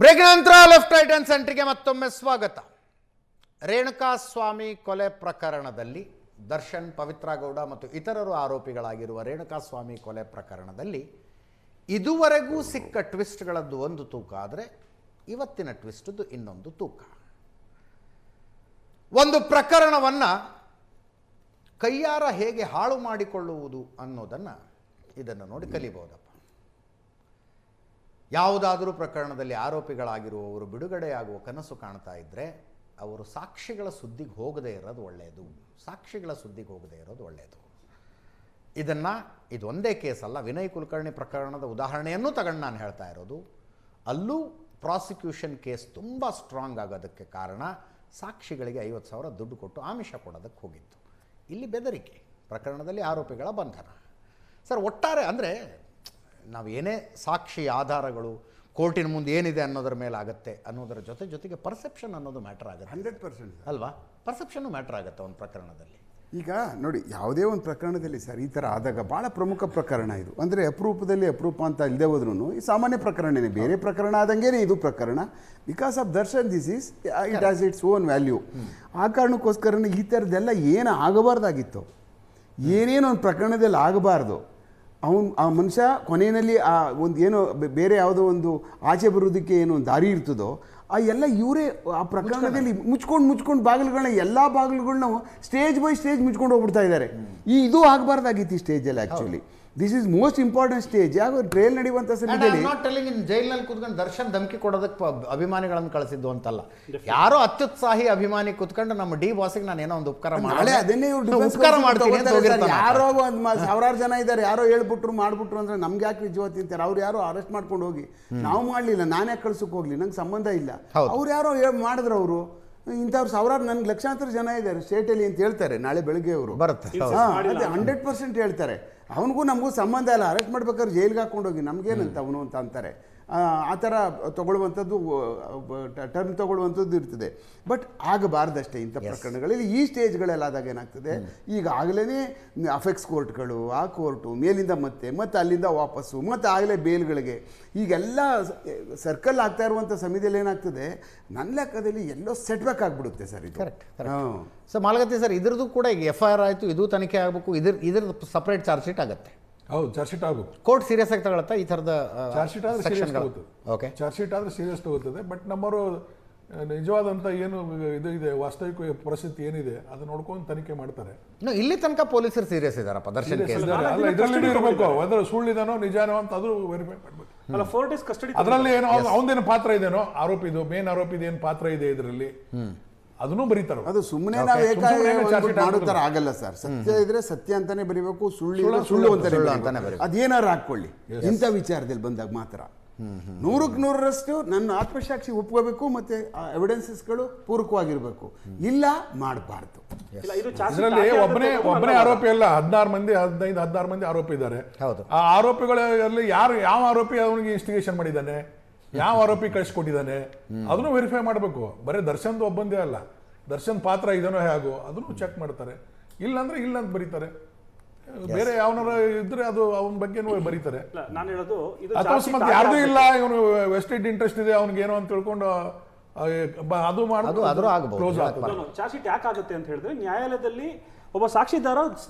Break ನಂತರ left right and ಸೆಂಟ್ರಿಗೆ ಮತ್ತೊಮ್ಮೆ ಸ್ವಾಗತ. ರೇಣುಕಾಸ್ವಾಮಿ ಕೊಲೆ ಪ್ರಕರಣದಲ್ಲಿ ದರ್ಶನ್, ಪವಿತ್ರ ಗೌಡ ಮತ್ತು ಇತರರು ಆರೋಪಿಗಳಾಗಿರುವ ರೇಣುಕಾಸ್ವಾಮಿ ಕೊಲೆ ಪ್ರಕರಣದಲ್ಲಿ ಇದುವರೆಗೂ ಸಿಕ್ಕ ಟ್ವಿಸ್ಟ್ಗಳದ್ದು ಒಂದು ತೂಕ ಆದರೆ ಇವತ್ತಿನ ಟ್ವಿಸ್ಟ್ದು ಇನ್ನೊಂದು ತೂಕ. ಒಂದು ಪ್ರಕರಣವನ್ನು ಕೈಯಾರ ಹೇಗೆ ಹಾಳು ಮಾಡಿಕೊಳ್ಳುವುದು ಅನ್ನೋದನ್ನು ಇದನ್ನು ನೋಡಿ ಕಲಿಬಹುದಪ್ಪ. ಯಾವುದಾದರೂ ಪ್ರಕರಣದಲ್ಲಿ ಆರೋಪಿಗಳಾಗಿರುವವರು ಬಿಡುಗಡೆಯಾಗುವ ಕನಸು ಕಾಣ್ತಾ ಇದ್ದರೆ ಅವರು ಸಾಕ್ಷಿಗಳ ಸುದ್ದಿಗೆ ಹೋಗದೇ ಇರೋದು ಒಳ್ಳೆಯದು. ಇದು ಒಂದೇ ಕೇಸಲ್ಲ, ವಿನಯ್ ಕುಲಕರ್ಣಿ ಪ್ರಕರಣದ ಉದಾಹರಣೆಯನ್ನು ತಗೊಂಡು ನಾನು ಹೇಳ್ತಾ ಇರೋದು. ಅಲ್ಲೂ ಪ್ರಾಸಿಕ್ಯೂಷನ್ ಕೇಸ್ ತುಂಬ ಸ್ಟ್ರಾಂಗ್ ಆಗೋದಕ್ಕೆ ಕಾರಣ ಸಾಕ್ಷಿಗಳಿಗೆ 50,000 ದುಡ್ಡು ಕೊಟ್ಟು ಆಮಿಷ ಕೊಡೋದಕ್ಕೆ ಹೋಗಿತ್ತು. ಇಲ್ಲಿ ಬೆದರಿಕೆ ಪ್ರಕರಣದಲ್ಲಿ ಆರೋಪಿಗಳ ಬಂಧನ. ಸರ್, ಒಟ್ಟಾರೆ ಅಂದರೆ ನಾವು ಏನೇ ಸಾಕ್ಷಿ ಆಧಾರಗಳು ಕೋರ್ಟಿನ ಮುಂದೆ ಏನಿದೆ ಅನ್ನೋದ್ರ ಮೇಲೆ ಆಗುತ್ತೆ ಅನ್ನೋದರ ಜೊತೆಗೆ ಪರ್ಸೆಪ್ಷನ್ ಅನ್ನೋದು ಮ್ಯಾಟರ್ ಆಗುತ್ತೆ. 100% ಅಲ್ವಾ? ಪರ್ಸೆಪ್ಷನ್ನು ಮ್ಯಾಟರ್ ಆಗುತ್ತೆ ಒಂದು ಪ್ರಕರಣದಲ್ಲಿ. ಈಗ ನೋಡಿ, ಯಾವುದೇ ಒಂದು ಪ್ರಕರಣದಲ್ಲಿ ಸರ್ ಈ ಥರ ಆದಾಗ ಭಾಳ ಪ್ರಮುಖ ಪ್ರಕರಣ ಇದು. ಅಂದರೆ ಅಪರೂಪದಲ್ಲಿ ಅಪರೂಪ ಅಂತ ಇಲ್ಲದೆ ಹೋದ್ರೂ ಈ ಸಾಮಾನ್ಯ ಪ್ರಕರಣನೇ, ಬೇರೆ ಪ್ರಕರಣ ಆದಂಗೆ ಇದು ಪ್ರಕರಣ. Because of Darshan this is it has its own value. ಆ ಕಾರಣಕ್ಕೋಸ್ಕರನೇ ಈ ಥರದ್ದೆಲ್ಲ ಏನು ಆಗಬಾರ್ದಾಗಿತ್ತು, ಏನೇನು ಒಂದು ಪ್ರಕರಣದಲ್ಲಿ ಆಗಬಾರ್ದು, ಆ ಮನುಷ್ಯ ಕೊನೆಯಲ್ಲಿ ಒಂದು ಏನೋ ಬೇರೆ ಯಾವುದೋ ಒಂದು ಆಚೆ ಬರೋದಕ್ಕೆ ಏನೋ ಒಂದು ದಾರಿ ಇರ್ತದೋ ಆ ಎಲ್ಲ ಇವರೇ ಆ ಪ್ರಕರಣದಲ್ಲಿ ಮುಚ್ಕೊಂಡು ಬಾಗಿಲುಗಳನ್ನ ಎಲ್ಲ ಬಾಗಿಲುಗಳನ್ನ ಸ್ಟೇಜ್ ಬೈ ಸ್ಟೇಜ್ ಮುಚ್ಕೊಂಡು ಹೋಗ್ಬಿಡ್ತಾ ಇದ್ದಾರೆ. ಇದು ಆಗಬಾರ್ದಾಗಿತ್ತು ಈ ಸ್ಟೇಜಲ್ಲಿ. Actually this is most important stage. ಯಾವ ಟ್ರಯಲ್ ನಡೆಯುವಂಥ ಸಮಯದಲ್ಲಿ ಜೈಲಿನಲ್ಲಿ ಕೂತ್ಕೊಂಡು ದರ್ಶನ್ ಧಮಕಿ ಕೊಡೋದಕ್ಕೆ ಅಭಿಮಾನಿಗಳನ್ನು ಕಳಿಸಿದ್ದು ಅಂತಲ್ಲ, ಯಾರೋ ಅತ್ಯುತ್ಸಾಹಿ ಅಭಿಮಾನಿ ಕೂತ್ಕೊಂಡು ನಮ್ಮ ಡಿ ಬಾಸಿಗೆ ನಾನು ಏನೋ ಒಂದು ಉಪಕಾರ ಮಾಡಿ ಅದನ್ನೇ ಯಾರೋ ಒಂದು ಸಾವಿರಾರು ಜನ ಇದ್ದಾರೆ, ಯಾರೋ ಹೇಳ್ಬಿಟ್ರು ಮಾಡ್ಬಿಟ್ರು ಅಂದ್ರೆ ನಮ್ಗೆ ಯಾಕೆ ವಿಜಯ ತಿಂತಾರೆ, ಅವ್ರು ಯಾರೋ ಅರೆಸ್ಟ್ ಮಾಡ್ಕೊಂಡು ಹೋಗಿ ನಾವು ಮಾಡಲಿಲ್ಲ, ನಾನೇ ಕಳ್ಸಕ್ಕೆ ಹೋಗ್ಲಿ, ನಂಗೆ ಸಂಬಂಧ ಇಲ್ಲ, ಅವ್ರು ಯಾರೋ ಮಾಡಿದ್ರು, ಅವರು ಇಂಥವ್ರು ಸಾವಿರಾರು, ನನ್ಗೆ ಲಕ್ಷಾಂತರ ಜನ ಇದ್ದಾರೆ ಸ್ಟೇಟಲ್ಲಿ ಅಂತ ಹೇಳ್ತಾರೆ. ನಾಳೆ ಬೆಳಗ್ಗೆ ಅವರು ಬರುತ್ತೆ, 100% ಹೇಳ್ತಾರೆ. ಅವನಿಗೂ ನಮಗೂ ಸಂಬಂಧ ಇಲ್ಲ, ಅರೆಸ್ಟ್ ಮಾಡ್ಬೇಕಾದ್ರೆ ಜೈಲ್ಗೆ ಹಾಕೊಂಡೋಗಿ ನಮಗೇನಂತ ಅವನು ಅಂತ ಅಂತಾರೆ. ಆ ಥರ ತೊಗೊಳ್ಳುವಂಥದ್ದು, ಟರ್ನ್ ತೊಗೊಳ್ಳುವಂಥದ್ದು ಇರ್ತದೆ. ಬಟ್ ಆಗಬಾರ್ದಷ್ಟೇ ಇಂಥ ಪ್ರಕರಣಗಳಲ್ಲಿ. ಈ ಸ್ಟೇಜ್ಗಳಲ್ಲಾದಾಗ ಏನಾಗ್ತದೆ, ಈಗಾಗಲೇ ಅಫೆಕ್ಸ್ ಕೋರ್ಟ್ಗಳು, ಆ ಕೋರ್ಟು ಮೇಲಿಂದ ಮತ್ತೆ ಅಲ್ಲಿಂದ ವಾಪಸ್ಸು, ಮತ್ತು ಆಗಲೇ ಬೇಲ್ಗಳಿಗೆ ಈಗೆಲ್ಲ ಸರ್ಕಲ್ ಆಗ್ತಾ ಇರುವಂಥ ಸಮಯದಲ್ಲಿ ಏನಾಗ್ತದೆ, ನನ್ನ ಲೆಕ್ಕದಲ್ಲಿ ಎಲ್ಲೋ ಸೆಟ್ಬ್ಯಾಕ್ ಆಗಿಬಿಡುತ್ತೆ ಸರ್ ಇದು. ಕರೆಕ್ಟ್. ಸೊ ಮಾಲಗತ್ತಿ ಸರ್, ಇದ್ರದ್ದು ಕೂಡ ಈಗ FIR ಆಯಿತು, ಇದು ತನಿಖೆ ಆಗಬೇಕು, ಇದ್ರದ್ದು ಸಪ್ರೇಟ್ ಚಾರ್ಜ್ ಶೀಟ್ ಆಗುತ್ತೆ. ಹೌದು, ಚಾರ್ಜ್ ಶೀಟ್ ಆಗಬೇಕು. ಕೋರ್ಟ್ ಸೀರಿಯಸ್ ಆಗಿ ತಗೊಳುತ್ತಾ ಈ ಥರದ ಚಾರ್ಜ್ ಶೀಟ್ ಆದರೆ ಸೀರಿಯಸ್ ತಗೋತದೆ. ಓಕೆ, ಚಾರ್ಜ್ ಶೀಟ್ ಆದರೆ ಸೀರಿಯಸ್ ತಗೋತದೆ. ಬಟ್ ನಮ್ಮವರು ನಿಜವಾದಂಥ ಏನು ಇದು ಇದೆ, ವಾಸ್ತವಿಕ ಪರಿಸ್ಥಿತಿ ಏನಿದೆ ಅದನ್ನ ನೋಡ್ಕೊಂಡು ತನಿಖೆ ಮಾಡ್ತಾರೆ. ಇಲ್ಲಿ ತನಕ ಪೊಲೀಸರು ಸೀರಿಯಸ್ ಇದಾರಪ್ಪ ದರ್ಶನ್ ಕೇಸ್. ಅಲ್ಲ, ಇದರಲ್ಲಿ ಇರಬೇಕು, ಅದ್ರ ಸುಳ್ಳಿದಾನೋ ನಿಜಾನೋ ಅಂತ ಅದು ವೆರಿಫೈ ಮಾಡಬೇಕು. ಅಲ್ಲ, 4 days ಕಸ್ಟಡಿ ಅದರಲ್ಲಿ ಏನೋ ಅವನದೇನು ಪಾತ್ರ ಇದೆನೋ, ಆರೋಪಿದು ಮೇನ್ ಆರೋಪಿದು ಏನು ಪಾತ್ರ ಇದೆ ಇದರಲ್ಲಿ, ಅದನ್ನು ಬರೀತಾರೆ. ಅದು ಸುಮ್ಮನೆ ನಾವು ಮಾಡುತ್ತಾರೆ ಆಗಲ್ಲ ಸರ್. ಸತ್ಯ ಇದ್ರೆ ಸತ್ಯ ಅಂತಾನೆ ಬರೀಬೇಕು, ಸುಳ್ಳು ಅಂತಾನೆ ಬರೀಬೇಕು. ಅದೇನಾರು ಹಾಕೊಳ್ಳಿ ಇಂಥ ವಿಚಾರದಲ್ಲಿ ಬಂದಾಗ ಮಾತ್ರ 100ಕ್ಕೆ 100ರಷ್ಟು ನನ್ನ ಆತ್ಮಸಾಕ್ಷಿ ಒಪ್ಕೋಬೇಕು, ಮತ್ತೆ ಎವಿಡೆನ್ಸಸ್ಗಳು ಪೂರಕವಾಗಿರ್ಬೇಕು, ಇಲ್ಲ ಮಾಡಬಾರ್ದು. ಇದರಲ್ಲಿ ಒಬ್ಬನೇ ಆರೋಪಿ ಅಲ್ಲ, 16 ಮಂದಿ ಆರೋಪಿ ಇದ್ದಾರೆ. ಆ ಆರೋಪಿಗಳಲ್ಲಿ ಯಾವ ಆರೋಪಿ ಅವನಿಗೆ ಇನ್ವೆಸ್ಟಿಗೇಷನ್ ಮಾಡಿದ್ದಾನೆ, ಯಾವ ಆರೋಪಿ ಕಳಿಸ್ಕೊಟ್ಟಿದ್ದಾನೆ, ಅದನ್ನು ವೆರಿಫೈ ಮಾಡಬೇಕು. ಬರೀ ದರ್ಶನ್ದು ಒಬ್ಬಂದೇ ಅಲ್ಲ, ದರ್ಶನ್ ಪಾತ್ರ ಇದನೋ ಹೇಗೋ ಅದನ್ನು ಚೆಕ್ ಮಾಡ್ತಾರೆ. ಇಲ್ಲಾಂದ್ರೆ ಇಲ್ಲ ಅಂತ ಬರೀತಾರೆ. ಬೇರೆ ಯಾವನಾರ ಇದ್ರೆ ಅದು ಅವನ ಬಗ್ಗೆ ಬರೀತಾರೆ. ನಾನು ಹೇಳೋದು ಅಕಸ್ಮಾತ್ ಯಾರ್ದು ಇಲ್ಲ, ಇವನು ವೆಸ್ಟೆಡ್ ಇಂಟ್ರೆಸ್ಟ್ ಇದೆ ಅವನಿಗೆ ಏನೋ ಅಂತ ತಿಳ್ಕೊಂಡು ಅದು ಮಾಡೋದು ಕ್ಲೋಸ್ ಆಗ್ತದೆ. ಚಾರ್ಜ್ ಶೀಟ್ ಯಾಕೆ ಆಗುತ್ತೆ ಅಂತ ಹೇಳಿದ್ರೆ, ನ್ಯಾಯಾಲಯದಲ್ಲಿ ಒಬ್ಬ ಸಾಕ್ಷಿದಾರ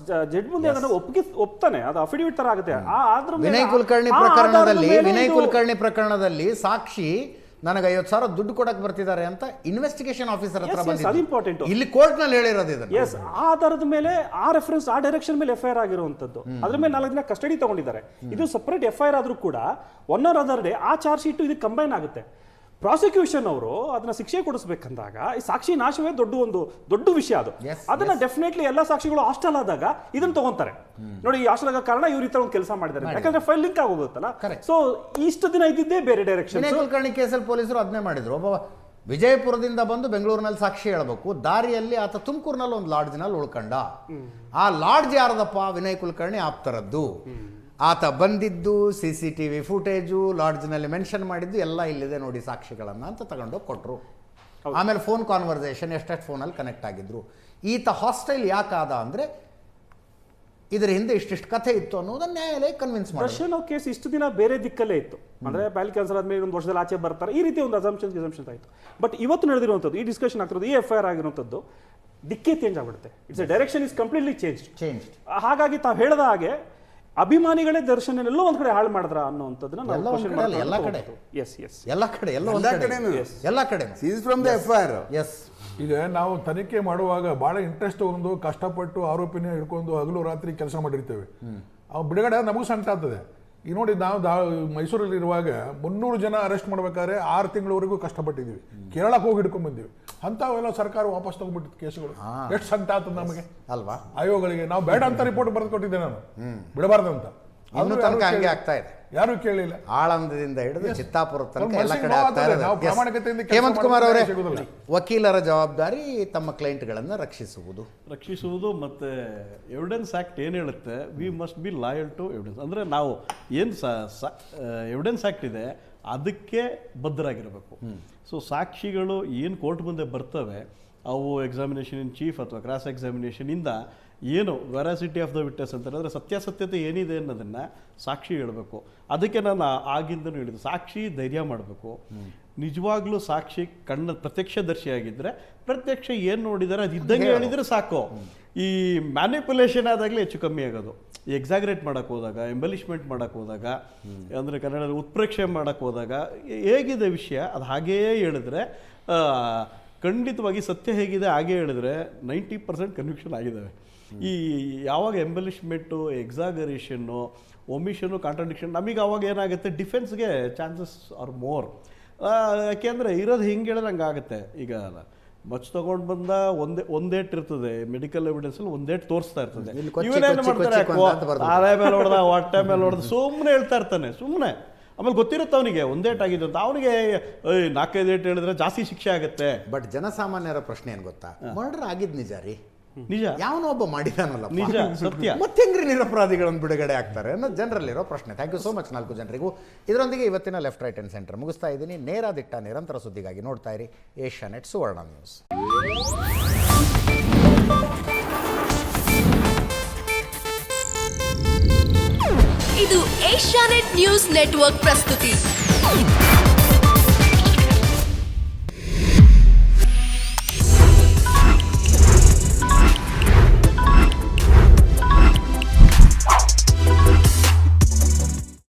ಜಡ್ಜ್ ಮುಂದೆ ಅದನ್ನು ಒಪ್ತಾನೆ, ಅದು ಅಫಿಡವಿಟ್ ತರ ಆಗುತ್ತೆ. ವಿನಯ್ ಕುಲಕರ್ಣಿ ಪ್ರಕರಣದಲ್ಲಿ ಸಾಕ್ಷಿ ನನಗೆ 50,000 ದುಡ್ಡು ಕೊಡಕ್ಕೆ ಬರ್ತಿದ್ದಾರೆ ಅಂತ ಇನ್ವೆಸ್ಟಿಗೇಷನ್ ಆಫೀಸರ್ ಹತ್ರ ಬಂದಿದ್ದು. ಇಲ್ಲಿ ಕೋರ್ಟ್ ನಲ್ಲಿ ಹೇಳಿರೋದು ಇದನ್ನ. ಆ ಆಧಾರದ ಮೇಲೆ, ಆ ರೆಫರೆನ್ಸ್, ಆ ಡೈರೆಕ್ಷನ್ ಮೇಲೆ FIR ಆಗಿರುವಂತದ್ದು. ಅದ್ರ ಮೇಲೆ 4 ದಿನ ಕಸ್ಟಡಿ ತಗೊಂಡಿದ್ದಾರೆ. ಇದು ಸಪರೇಟ್ FIR ಆದ್ರೂ ಕೂಡ ಒನ್ ಆರ್ ಅದರ್ ಡೇ ಆ ಚಾರ್ಜ್ ಶೀಟ್ ಇದಕ್ಕೆ ಕಂಬೈನ್ ಆಗುತ್ತೆ. ಪ್ರಾಸಿಕ್ಯೂಷನ್ ಅವರು ಅದನ್ನ ಶಿಕ್ಷೆ ಕೊಡಿಸ್ಬೇಕಂದಾಗ ಈ ಸಾಕ್ಷಿ ನಾಶವೇ ದೊಡ್ಡ ವಿಷಯ. ಅದನ್ನ ಡೆಫಿನೆಟ್ಲಿ ಎಲ್ಲ ಸಾಕ್ಷಿಗಳು ಹಾಸ್ಟೆಲ್ ಆದಾಗ ಇದನ್ನ ತಗೊಂತಾರೆ. ನೋಡಿ, ಈ ಹಾಸ್ಟೆಲ್ ಆಗ ಕಾರಣ ಇವ್ರ ಈ ತರ ಒಂದು ಕೆಲಸ ಮಾಡಿದ್ದಾರೆ, ಯಾಕಂದ್ರೆ ಫೈಲ್ ಲಿಂಕ್ ಆಗೋಗುತ್ತಲ್ಲ. ಸೊ ಇಷ್ಟು ದಿನ ಇದ್ದಿದ್ದೇ ಬೇರೆ ಡೈರೆಕ್ಷನ್. ವಿನಯ್ ಕುಲಕರ್ಣಿ ಕೇಸಲ್ಲಿ ಪೊಲೀಸರು ಅದನ್ನೇ ಮಾಡಿದ್ರು. ಒಬ್ಬ ವಿಜಯಪುರದಿಂದ ಬಂದು ಬೆಂಗಳೂರಿನಲ್ಲಿ ಸಾಕ್ಷಿ ಹೇಳಬೇಕು, ದಾರಿಯಲ್ಲಿ ಆತ ತುಮಕೂರಿನಲ್ಲಿ ಒಂದು ಲಾಡ್ಜ್ನಲ್ಲಿ ಉಳ್ಕೊಂಡ. ಆ ಲಾಡ್ಜ್ ಯಾರದಪ್ಪ? ವಿನಯ್ ಕುಲಕರ್ಣಿ ಆಪ್ತರದ್ದು. ಆತ ಬಂದಿದ್ದು, CCTV ಫುಟೇಜು, ಲಾಡ್ಜ್ನಲ್ಲಿ ಮೆನ್ಷನ್ ಮಾಡಿದ್ದು ಎಲ್ಲ ಇಲ್ಲಿದೆ ನೋಡಿ ಸಾಕ್ಷಿಗಳನ್ನು ಅಂತ ತಗೊಂಡೋಗಿ ಕೊಟ್ಟರು. ಆಮೇಲೆ ಫೋನ್ ಕಾನ್ವರ್ಸೇಷನ್ ಎಷ್ಟೆಷ್ಟು ಫೋನಲ್ಲಿ ಕನೆಕ್ಟ್ ಆಗಿದ್ರು. ಈತ ಹಾಸ್ಟೈಲ್ ಯಾಕಾದ ಅಂದರೆ ಇದರ ಹಿಂದೆ ಇಷ್ಟಿಷ್ಟು ಕಥೆ ಇತ್ತು ಅನ್ನೋದನ್ನ ನ್ಯಾಯಾಲಯ ಕನ್ವಿನ್ಸ್ ಮಾಡಿ. ದರ್ಶನ್ ಅವ್ರ ಕೇಸ್ ಇಷ್ಟು ದಿನ ಬೇರೆ ದಿಕ್ಕಲ್ಲೇ ಇತ್ತು, ಅಂದ್ರೆ ಬ್ಯಾಲ್ ಕ್ಯಾನ್ಸರ್ ಆದ್ಮೇಲೆ ಒಂದು ವರ್ಷದಲ್ಲಿ ಆಚೆ ಬರ್ತಾರೆ, ಈ ರೀತಿ ಒಂದು ಅಸಂಪ್ಷನ್ ಆಯಿತು. ಬಟ್ ಇವತ್ತು ನಡೆದಿರುವಂಥದ್ದು, ಈ ಡಿಸ್ಕಷನ್ ಆಗ್ತಿರೋದು, ಈ FIR ಆಗಿರುವಂಥದ್ದು ದಿಕ್ಕೇ ಚೇಂಜ್ ಆಗ್ಬಿಡುತ್ತೆ. It's A direction is completely change. ಹಾಗಾಗಿ ತಾವು ಹೇಳಿದ ಹಾಗೆ ಅಭಿಮಾನಿಗಳೇ ದರ್ಶನ್ ಎಲ್ಲೋ ಒಂದ್ ಕಡೆ ಹಾಳು ಮಾಡಿದ್ರ ಅನ್ನೋಂಥದ್ದನ್ನ ನಾವು ಕ್ವೆಶ್ಚನ್ ಮಾಡ್ತೀವಿ. ಎಲ್ಲ ಕಡೆ ಫ್ರಮ್ ದ FIR. ಎಸ್. ಈಗ ನಾವು ತನಿಖೆ ಮಾಡುವಾಗ ಬಹಳ ಇಂಟ್ರೆಸ್ಟ್ ಒಂದು ಕಷ್ಟಪಟ್ಟು ಆರೋಪಿನ ಹಿಡ್ಕೊಂಡು ಹಗಲು ರಾತ್ರಿ ಕೆಲಸ ಮಾಡಿರ್ತೇವೆ. ಅವ್ ಬಿಡುಗಡೆ ನಮಗೂ ಸಂಕಟ ಆಗ್ತದೆ. ಈಗ ನೋಡಿ, ನಾವು ಮೈಸೂರಲ್ಲಿ ಇರುವಾಗ 300 ಜನ ಅರೆಸ್ಟ್ ಮಾಡ್ಬೇಕಾದ್ರೆ 6 ತಿಂಗಳವರೆಗೂ ಕಷ್ಟಪಟ್ಟಿದ್ದೀವಿ. ಕೇರಳಕ್ಕೆ ಹೋಗಿ ಹಿಡ್ಕೊಂಡ್ ಬಂದಿವಿ. ಅಂಥವೆಲ್ಲ ಸರ್ಕಾರ ವಾಪಸ್ ತಗೊಂಡ್ಬಿಟ್ಟಿತ್ತು ಕೇಸುಗಳು. ಎಷ್ಟು ಸಂಕಟ ಆಗ್ತದೆ ನಮಗೆ ಅಲ್ವಾ? ಆಯೋಗಗಳಿಗೆ ನಾವು ಬೇಡ ಅಂತ ರಿಪೋರ್ಟ್ ಬರೆದು ಕೊಟ್ಟಿದ್ದೆ ನಾನು, ಬಿಡಬಾರ್ದಂತ. ಇನ್ನೂ ತನಕ ಹಂಗೆ ಆಗ್ತಾ ಇದೆ. ಯಾರು ಕೇಳಿಲ್ಲ. ಆಳಂದದಿಂದ ಹಿಡಿದು ಚಿತ್ತಾಪುರ ತನಕ ಎಲ್ಲ ಕಡೆ ನಾವು ಆಗ್ತಾ ಇದೆ. ಪ್ರಾಮಾಣಿಕತೆಯಿಂದ ಹೇಮಂತ್ ಕುಮಾರ್ ಅವರೇ, ವಕೀಲರ ಜವಾಬ್ದಾರಿ ತಮ್ಮ ಕ್ಲೈಂಟ್ಗಳನ್ನು ರಕ್ಷಿಸುವುದು ಮತ್ತು ಎವಿಡೆನ್ಸ್ ಆ್ಯಕ್ಟ್ ಏನು ಹೇಳುತ್ತೆ, we must be loyal to evidence. ಅಂದರೆ ನಾವು ಏನು ಎವಿಡೆನ್ಸ್ ಆ್ಯಕ್ಟ್ ಇದೆ ಅದಕ್ಕೆ ಬದ್ಧರಾಗಿರಬೇಕು. ಸೊ ಸಾಕ್ಷಿಗಳು ಏನು ಕೋರ್ಟ್ ಮುಂದೆ ಬರ್ತವೆ ಅವು ಎಕ್ಸಾಮಿನೇಷನ್ ಇನ್ ಚೀಫ್ ಅಥವಾ ಕ್ರಾಸ್ ಎಕ್ಸಾಮಿನೇಷನಿಂದ ಏನು ವೆರಾಸಿಟಿ ಆಫ್ ದ ವಿಟ್ನೆಸ್ ಅಂತಾರೆ, ಅಂದರೆ ಸತ್ಯಾಸತ್ಯತೆ ಏನಿದೆ ಅನ್ನೋದನ್ನು ಸಾಕ್ಷಿ ಹೇಳಬೇಕು. ಅದಕ್ಕೆ ನಾನು ಆಗಿಂದನೂ ಹೇಳಿದ್ದು, ಸಾಕ್ಷಿ ಧೈರ್ಯ ಮಾಡಬೇಕು. ನಿಜವಾಗ್ಲೂ ಸಾಕ್ಷಿ ಪ್ರತ್ಯಕ್ಷದರ್ಶಿಯಾಗಿದ್ದರೆ ಪ್ರತ್ಯಕ್ಷ ಏನು ನೋಡಿದ್ದಾರೆ ಅದು ಇದ್ದಂಗೆ ಹೇಳಿದರೆ ಸಾಕು. ಈ ಮ್ಯಾನಿಪುಲೇಷನ್ ಆದಾಗಲೇ ಹೆಚ್ಚು ಕಮ್ಮಿ ಆಗೋದು. ಎಕ್ಸಾಗ್ರೇಟ್ ಮಾಡೋಕ್ಕೆ ಹೋದಾಗ, ಎಂಬಲಿಷ್ಮೆಂಟ್ ಮಾಡೋಕ್ಕೆ ಹೋದಾಗ, ಅಂದರೆ ಕನ್ನಡದಲ್ಲಿ ಉತ್ಪ್ರೇಕ್ಷೆ ಮಾಡೋಕ್ಕೆ ಹೋದಾಗ ಹೇಗಿದೆ ವಿಷಯ ಅದು ಹಾಗೆಯೇ ಹೇಳಿದ್ರೆ, ಖಂಡಿತವಾಗಿ ಸತ್ಯ ಹೇಗಿದೆ ಹಾಗೆ ಹೇಳಿದ್ರೆ 90% ಕನ್ವಿಕ್ಷನ್ ಆಗಿದ್ದಾವೆ. ಈ ಯಾವಾಗ ಎಂಬಲಿಷ್ಮೆಂಟು, ಎಕ್ಸಾಗರೇಷನ್ನು, ಒಮಿಷನ್ನು, ಕಾಂಟ್ರಡಿಕ್ಷನ್, ನಮಗೆ ಅವಾಗ ಏನಾಗುತ್ತೆ, ಡಿಫೆನ್ಸ್ಗೆ ಚಾನ್ಸಸ್ ಆರ್ ಮೋರ್. ಯಾಕೆಂದರೆ ಇರೋದು ಹಿಂಗೆ ಹೇಳಿದ್ರೆ ಹಂಗೆ ಆಗುತ್ತೆ. ಈಗ ಮಚ್ ತೊಗೊಂಡು ಬಂದ ಒಂದೇಟ್ ಇರ್ತದೆ, ಮೆಡಿಕಲ್ ಎವಿಡೆನ್ಸಲ್ಲಿ ಒಂದೇಟ್ ತೋರಿಸ್ತಾ ಇರ್ತದೆ. ಇವನೇನು ಮಾಡ್ತಾರೆ, ಆಲೆ ಮೇಲೆ ಹೊಡೆದ, ಹೊಟ್ಟೆ ಮೇಲೆ ಹೊಡೆದ, ಸುಮ್ಮನೆ ಹೇಳ್ತಾ ಇರ್ತಾನೆ ಸುಮ್ಮನೆ. ಆಮೇಲೆ ಗೊತ್ತಿರುತ್ತೆ ಅವನಿಗೆ ಒಂದೇಟ್ ಆಗಿದೆ ಅಂತ, ಅವನಿಗೆ 4-5 ಏಟ್ ಹೇಳಿದ್ರೆ ಜಾಸ್ತಿ ಶಿಕ್ಷೆ ಆಗುತ್ತೆ. ಬಟ್ ಜನಸಾಮಾನ್ಯರ ಪ್ರಶ್ನೆ ಏನು ಗೊತ್ತಾ, ಮರ್ಡರ್ ಆಗಿದ್ದು ನಿಜ ರೀ, ನಿಜ, ಯಾವನೊಬ್ಬ ಮಾಡಿದಾನಲ್ಲ, ನಿಜ, ಸತ್ಯ. ಮತ್ತೆ ಹೆಂಗ್ರಿ ನಿರಪರಾಧಿಗಳನ್ನು ಬಿಡುಗಡೆ ಆಗ್ತಾರೆ ಅನ್ನೋದು ಜನರಲ್ಲಿರೋ ಪ್ರಶ್ನೆ. ಥ್ಯಾಂಕ್ ಯು ಸೋ ಮಚ್ 4 ಜನರಿಗೂ. ಇದರೊಂದಿಗೆ ಇವತ್ತಿನ ಲೆಫ್ಟ್ ರೈಟ್ ಅಂಡ್ ಸೆಂಟರ್ ಮುಗಿಸ್ತಾ ಇದ್ದೀನಿ. ನೇರ ದಿಟ್ಟ ನಿರಂತರ ಸುದ್ದಿಗಾಗಿ ನೋಡ್ತಾ ಇರಿ ಏಷ್ಯಾನೆಟ್ ಸುವರ್ಣ ನ್ಯೂಸ್. ಇದು ಏಷ್ಯಾನೆಟ್ ನ್ಯೂಸ್ ನೆಟ್ವರ್ಕ್ ಪ್ರಸ್ತುತಿ.